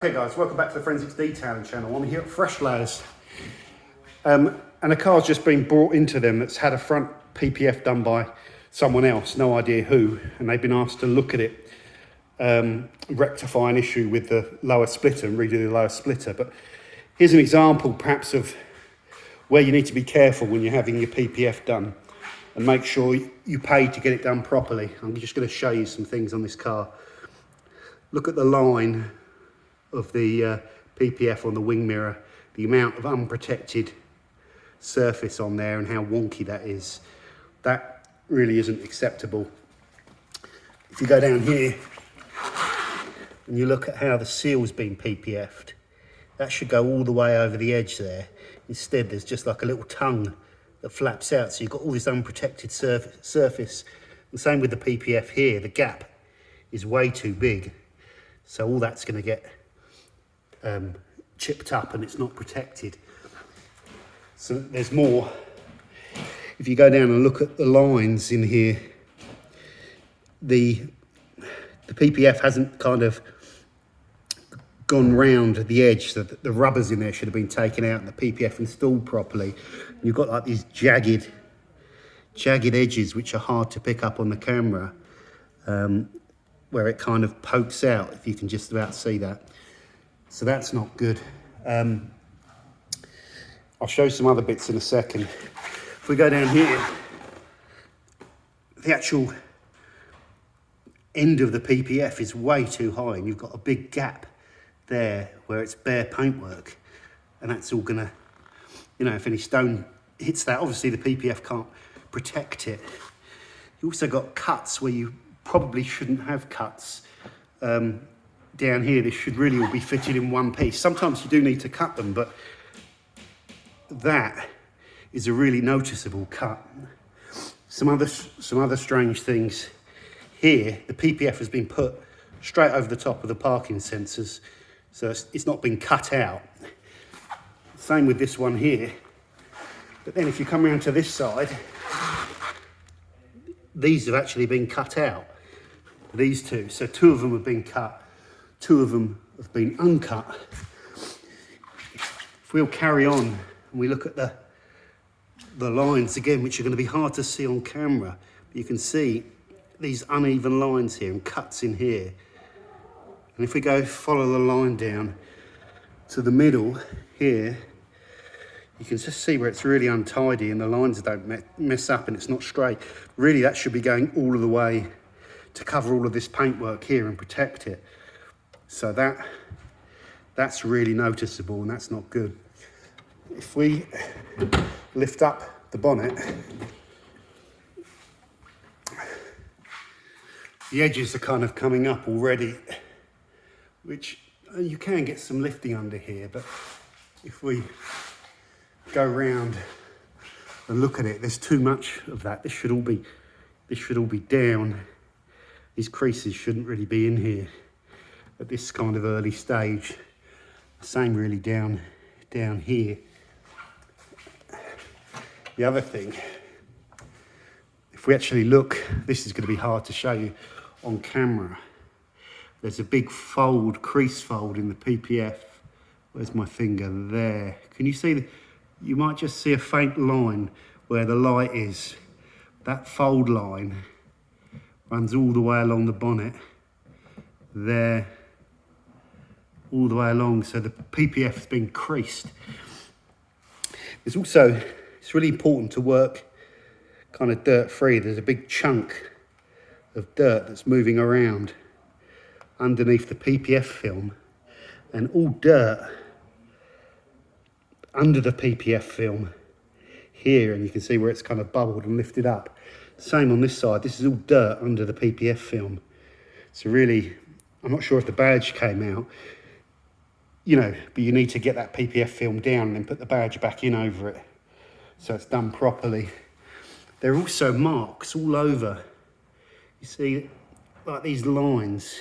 Hey guys, welcome back to the Forensics Detailing channel. I'm here at Fresh Layers, and a car's just been brought into them that's had a front PPF done by someone else, no idea who, and they've been asked to look at it, rectify an issue with the lower splitter and redo the lower splitter. But here's an example perhaps of where you need to be careful when you're having your PPF done and make sure you pay to get it done properly. I'm just going to show you some things on this car. Look at the line of the PPF on the wing mirror, the amount of unprotected surface on there and how wonky that is. That really isn't acceptable. If you go down here and you look at how the seal's been PPF'd, that should go all the way over the edge there. Instead, there's just like a little tongue that flaps out, so you've got all this unprotected surface. And same with the PPF here, the gap is way too big, so all that's going to get chipped up and it's not protected. So there's more. If you go down and look at the lines in here, the PPF hasn't kind of gone round the edge, so that the rubbers in there should have been taken out and the PPF installed properly. And you've got like these jagged edges which are hard to pick up on the camera, where it kind of pokes out, if you can just about see that. So that's not good. I'll show some other bits in a second. If we go down here, the actual end of the PPF is way too high and you've got a big gap there where it's bare paintwork, and that's all gonna, you know, if any stone hits that, obviously the PPF can't protect it. You also got cuts where you probably shouldn't have cuts. Down here, this should really all be fitted in one piece. Sometimes you do need to cut them, but that is a really noticeable cut. Some other strange things here. The PPF has been put straight over the top of the parking sensors, so it's not been cut out. Same with this one here. But then if you come around to this side, these have actually been cut out. These two, so two of them have been cut. Two of them have been uncut. If we'll carry on and we look at the lines again, which are going to be hard to see on camera, but you can see these uneven lines here and cuts in here. And if we go follow the line down to the middle here, you can just see where it's really untidy and the lines don't mess up and it's not straight. Really, that should be going all of the way to cover all of this paintwork here and protect it. So that's really noticeable and that's not good. If we lift up the bonnet, the edges are kind of coming up already, which you can get some lifting under here, but if we go round and look at it, there's too much of that. This should all be down. These creases shouldn't really be in here at this kind of early stage. Same really down here. The other thing, if we actually look, this is going to be hard to show you on camera. There's a big crease fold in the PPF. Where's my finger? There. Can you see? You might just see a faint line where the light is. That fold line runs all the way along the bonnet. There. All the way along, so the PPF has been creased. There's also, it's really important to work kind of dirt free. There's a big chunk of dirt that's moving around underneath the PPF film, and all dirt under the PPF film here, and you can see where it's kind of bubbled and lifted up. Same on this side, this is all dirt under the PPF film. So really, I'm not sure if the badge came out, you know, but you need to get that PPF film down and then put the badge back in over it so it's done properly. There are also marks all over. You see, like these lines,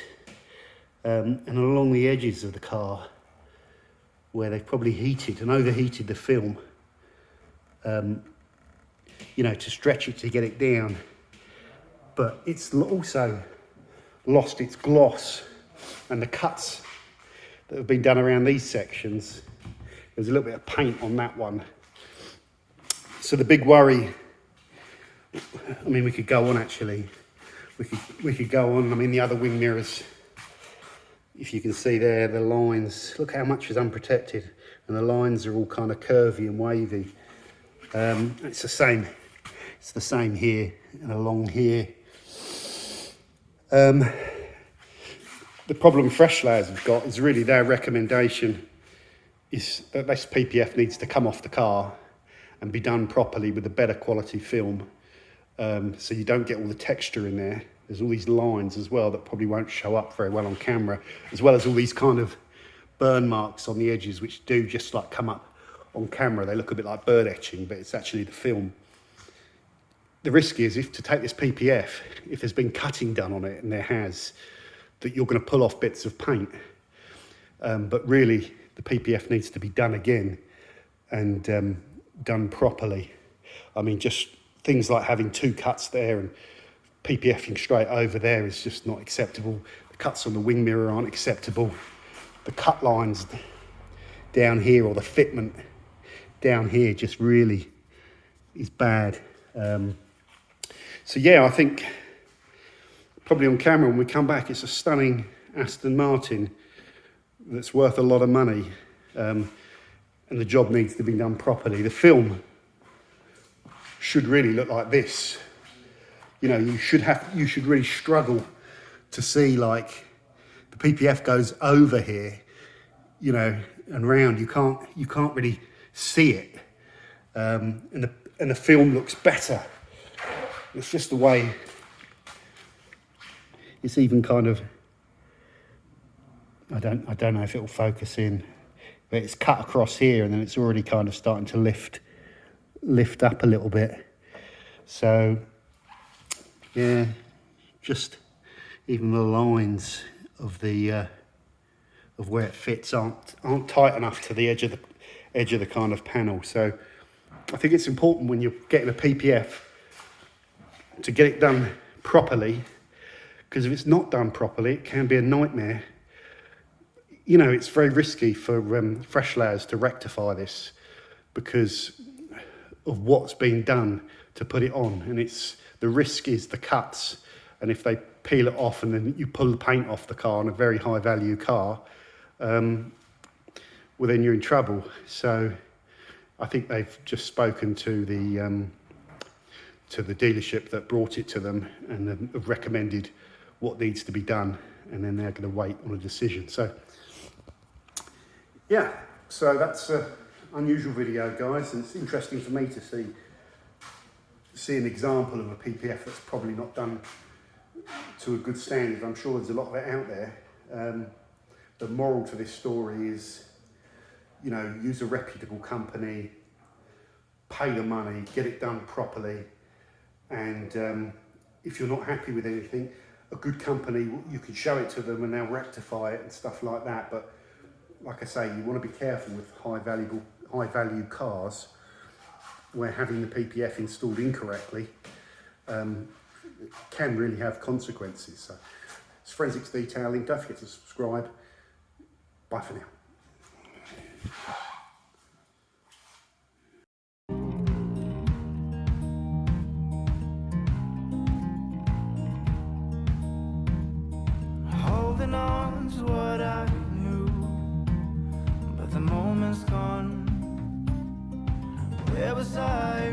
and along the edges of the car where they've probably heated and overheated the film, you know, to stretch it to get it down. But it's also lost its gloss, and the cuts that have been done around these sections. There's a little bit of paint on that one. So the big worry, I mean, we could go on actually. We could go on. I mean, the other wing mirrors, if you can see there, the lines, look how much is unprotected, and the lines are all kind of curvy and wavy. It's the same. It's the same here and along here. The problem Fresh Layers have got is really their recommendation is that this PPF needs to come off the car and be done properly with a better quality film, so you don't get all the texture in there. There's all these lines as well that probably won't show up very well on camera, as well as all these kind of burn marks on the edges which do just like come up on camera. They look a bit like bird etching, but it's actually the film. The risk is, if to take this PPF, if there's been cutting done on it, and there has, that you're going to pull off bits of paint. But really, the PPF needs to be done again and done properly. I mean, just things like having two cuts there and PPFing straight over there is just not acceptable. The cuts on the wing mirror aren't acceptable. The cut lines down here, or the fitment down here, just really is bad. So yeah, I think probably on camera when we come back, it's a stunning Aston Martin that's worth a lot of money, and the job needs to be done properly. The film should really look like this. You know, you should really struggle to see, like, the PPF goes over here, you know, and round. You can't really see it, and the film looks better. It's just the way it's even kind of, I don't know if it'll focus in, but it's cut across here and then it's already kind of starting to lift up a little bit. So yeah, just even the lines of the of where it fits aren't tight enough to the edge of the kind of panel. So I think it's important when you're getting a PPF to get it done properly, because if it's not done properly, it can be a nightmare. You know, it's very risky for Fresh Layers to rectify this because of what's been done to put it on, and the risk is the cuts, and if they peel it off and then you pull the paint off the car on a very high value car, well then you're in trouble. So I think they've just spoken to the dealership that brought it to them and have recommended what needs to be done, and then they're going to wait on a decision. So yeah, so that's an unusual video, guys, and it's interesting for me to see an example of a PPF that's probably not done to a good standard. I'm sure there's a lot of it out there. The moral to this story is, you know, use a reputable company, pay the money, get it done properly, and if you're not happy with anything, a good company, you can show it to them and they'll rectify it and stuff like that. But like I say, you want to be careful with high value cars where having the PPF installed incorrectly can really have consequences. So it's Forensics Detailing. Don't forget to subscribe. Bye for now. Holding on to what I knew, but the moment's gone. Where was I